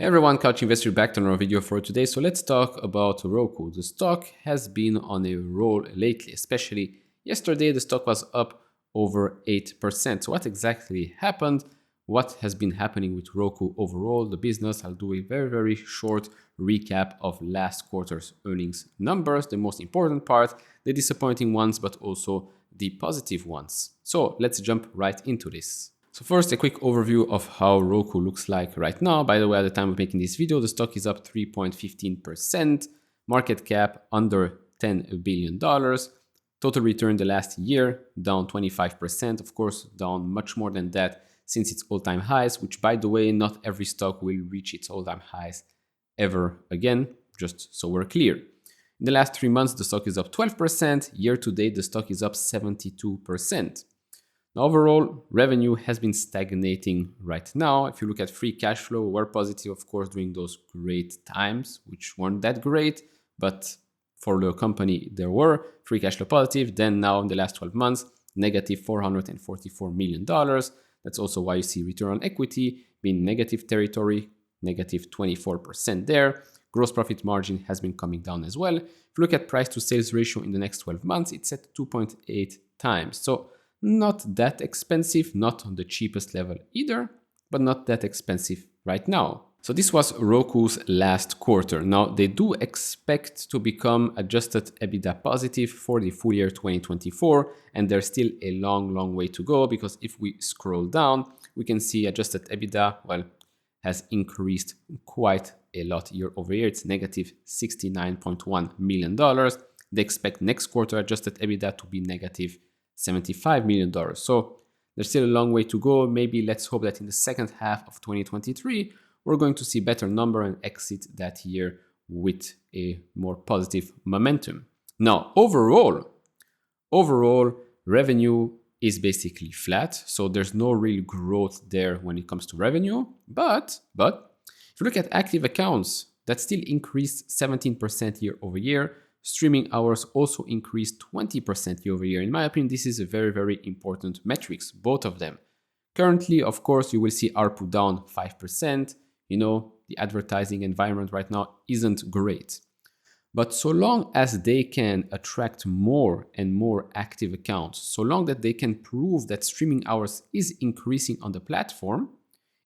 Hey everyone, Couch Investor back on our video for today. So let's talk about Roku. The stock has been on a roll lately, especially yesterday. The stock was up over 8%. So what exactly happened? What has been happening with Roku overall, the business? I'll do a very short recap of last quarter's earnings numbers, the most important part, the disappointing ones, but also the positive ones. So let's jump right into this. So first, a quick overview of how Roku looks like right now. By the way, at the time of making this video, the stock is up 3.15%, market cap under $10 billion. Total return the last year, down 25%. Of course, down much more than that since its all-time highs, which by the way, not every stock will reach its all-time highs ever again, just so we're clear. In the last 3 months, the stock is up 12%. Year to date, the stock is up 72%. Overall, revenue has been stagnating right now. If you look at free cash flow, we're positive, of course, during those great times, which weren't that great, but for the company, there were free cash flow positive. Then now in the last 12 months, negative $444 million. That's also why you see return on equity being negative territory, negative 24% there. Gross profit margin has been coming down as well. If you look at price to sales ratio in the next 12 months, it's at 2.8 times. So not that expensive, not on the cheapest level either, but not that expensive right now. So this was Roku's last quarter. Now they do expect to become adjusted EBITDA positive for the full year 2024, and there's still a long way to go, because if we scroll down, we can see adjusted EBITDA, well, has increased quite a lot year over year. It's negative $69.1 million. They expect next quarter adjusted EBITDA to be negative $75 million. So there's still a long way to go. Maybe let's hope that in the second half of 2023, we're going to see better number and exit that year with a more positive momentum. Now, overall, revenue is basically flat. So there's no real growth there when it comes to revenue. But if you look at active accounts, that still increased 17% year over year. Streaming hours also increased 20% year over year. In my opinion, this is a very important metrics, both of them. Currently, of course, you will see ARPU down 5%. You know, the advertising environment right now isn't great. But so long as they can attract more and more active accounts, so long that they can prove that streaming hours is increasing on the platform,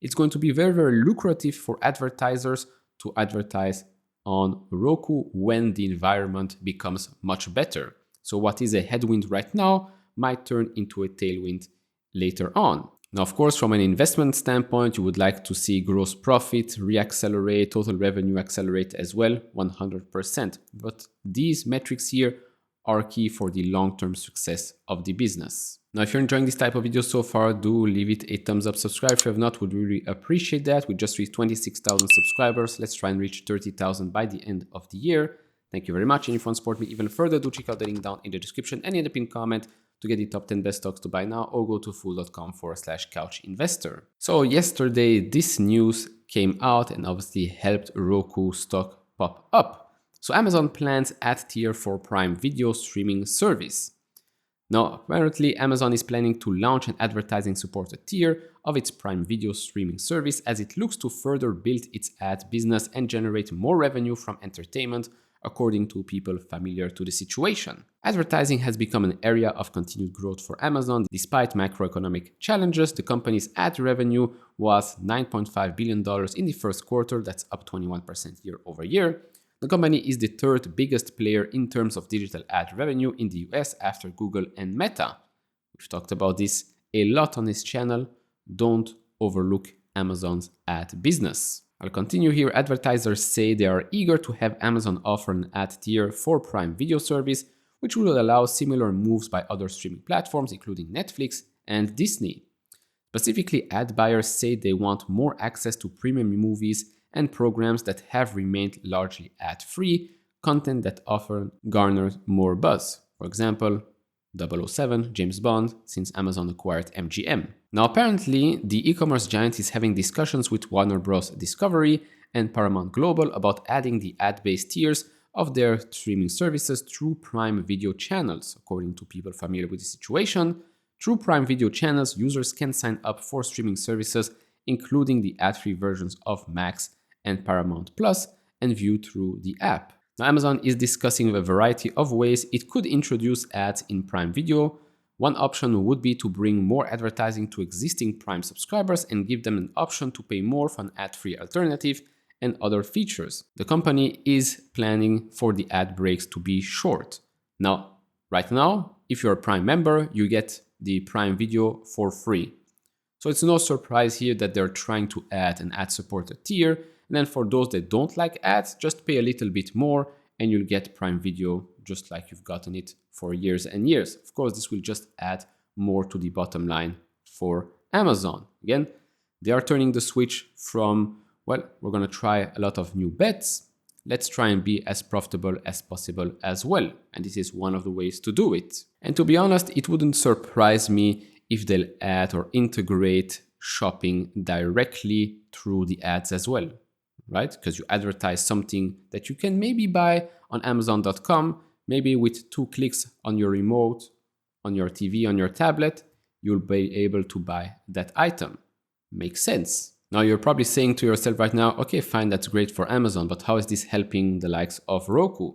it's going to be very lucrative for advertisers to advertise on Roku when the environment becomes much better. So what is a headwind right now might turn into a tailwind later on. Now, of course, from an investment standpoint, you would like to see gross profit reaccelerate, total revenue accelerate as well, 100%. But these metrics here are key for the long-term success of the business. Now, if you're enjoying this type of video so far, do leave it a thumbs up, subscribe if you have not, would really appreciate that. We just reached 26,000 subscribers. Let's try and reach 30,000 by the end of the year. Thank you very much. And if you want to support me even further, do check out the link down in the description and in the pinned comment to get the top 10 best stocks to buy now, or go to fool.com/couchinvestor. So yesterday, this news came out and obviously helped Roku stock pop up. So Amazon plans ad tier for Prime Video streaming service. Now, apparently, Amazon is planning to launch an advertising-supported tier of its Prime Video streaming service as it looks to further build its ad business and generate more revenue from entertainment, according to people familiar to the situation. Advertising has become an area of continued growth for Amazon. Despite macroeconomic challenges, the company's ad revenue was $9.5 billion in the first quarter. That's up 21% year over year. The company is the third biggest player in terms of digital ad revenue in the US after Google and Meta. We've talked about this a lot on this channel. Don't overlook Amazon's ad business. I'll continue here. Advertisers say they are eager to have Amazon offer an ad tier for Prime Video service, which will allow similar moves by other streaming platforms, including Netflix and Disney. Specifically, ad buyers say they want more access to premium movies and programs that have remained largely ad-free, content that often garners more buzz. For example, 007, James Bond, since Amazon acquired MGM. Now, apparently, the e-commerce giant is having discussions with Warner Bros. Discovery and Paramount Global about adding the ad-based tiers of their streaming services through Prime Video channels. According to people familiar with the situation, through Prime Video channels, users can sign up for streaming services, including the ad-free versions of Max and Paramount Plus and view through the app. Now, Amazon is discussing a variety of ways it could introduce ads in Prime Video. One option would be to bring more advertising to existing Prime subscribers and give them an option to pay more for an ad-free alternative and other features. The company is planning for the ad breaks to be short. Now, right now, if you're a Prime member, you get the Prime Video for free. So it's no surprise here that they're trying to add an ad-supported tier. And then for those that don't like ads, just pay a little bit more and you'll get Prime Video just like you've gotten it for years and years. Of course, this will just add more to the bottom line for Amazon. Again, they are turning the switch from, well, we're going to try a lot of new bets. Let's try and be as profitable as possible as well. And this is one of the ways to do it. And to be honest, it wouldn't surprise me if they'll add or integrate shopping directly through the ads as well, right? Because you advertise something that you can maybe buy on Amazon.com, maybe with 2 clicks on your remote, on your TV, on your tablet, you'll be able to buy that item. Makes sense. Now you're probably saying to yourself right now, okay, fine, that's great for Amazon, but how is this helping the likes of Roku?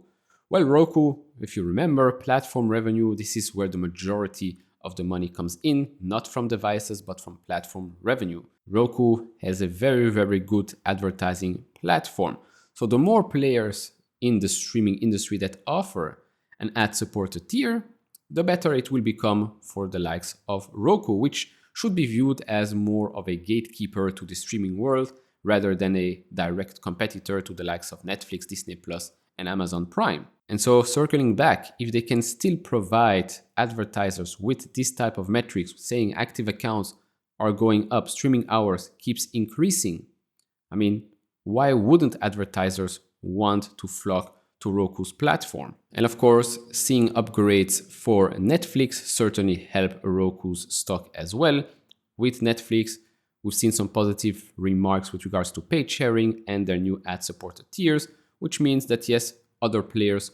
Well, Roku, if you remember, platform revenue, this is where the majority of the money comes in, not from devices, but from platform revenue. Roku has a very, very good advertising platform. So the more players in the streaming industry that offer an ad-supported tier, the better it will become for the likes of Roku, which should be viewed as more of a gatekeeper to the streaming world rather than a direct competitor to the likes of Netflix, Disney Plus, and Amazon Prime. And so circling back, if they can still provide advertisers with this type of metrics, saying active accounts are going up, streaming hours keeps increasing, I mean, why wouldn't advertisers want to flock to Roku's platform? And of course, seeing upgrades for Netflix certainly help Roku's stock as well. With Netflix, we've seen some positive remarks with regards to paid sharing and their new ad-supported tiers, which means that yes, other players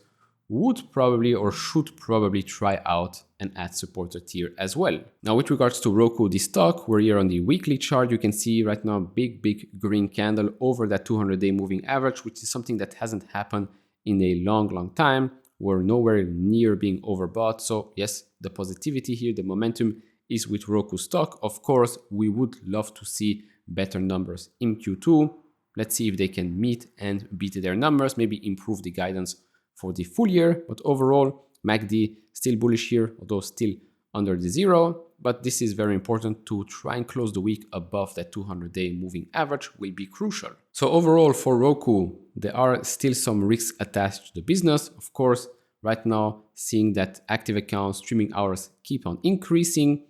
would probably or should probably try out an ad-supported tier as well. Now, with regards to Roku, the stock, we're here on the weekly chart. You can see right now, big green candle over that 200-day moving average, which is something that hasn't happened in a long time. We're nowhere near being overbought. So yes, the positivity here, the momentum is with Roku stock. Of course, we would love to see better numbers in Q2. Let's see if they can meet and beat their numbers, maybe improve the guidance for the full year. But overall, MACD still bullish here, although still under the zero. But this is very important to try and close the week above that 200-day moving average will be crucial. So overall for Roku, there are still some risks attached to the business. Of course, right now, seeing that active accounts, streaming hours keep on increasing.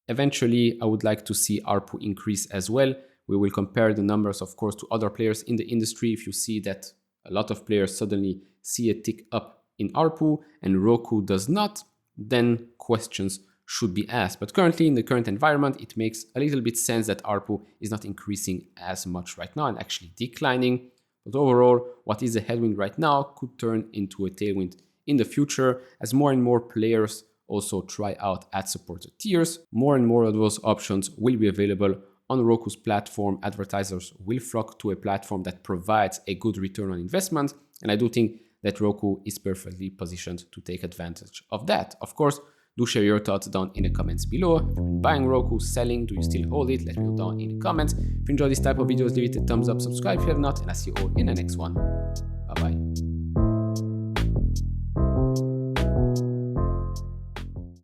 Eventually, I would like to see ARPU increase as well. We will compare the numbers, of course, to other players in the industry. If you see that a lot of players suddenly see a tick up in ARPU and Roku does not, then questions should be asked. But currently, in the current environment, it makes a little bit sense that ARPU is not increasing as much right now and actually declining. But overall, what is a headwind right now could turn into a tailwind in the future as more and more players also try out ad-supported tiers. More and more of those options will be available on Roku's platform. Advertisers will flock to a platform that provides a good return on investment. And I do think that Roku is perfectly positioned to take advantage of that. Of course, do share your thoughts down in the comments below. If you've been buying Roku, selling, do you still hold it? Let me know down in the comments. If you enjoy this type of videos, leave it a thumbs up, subscribe if you have not, and I'll see you all in the next one. Bye-bye.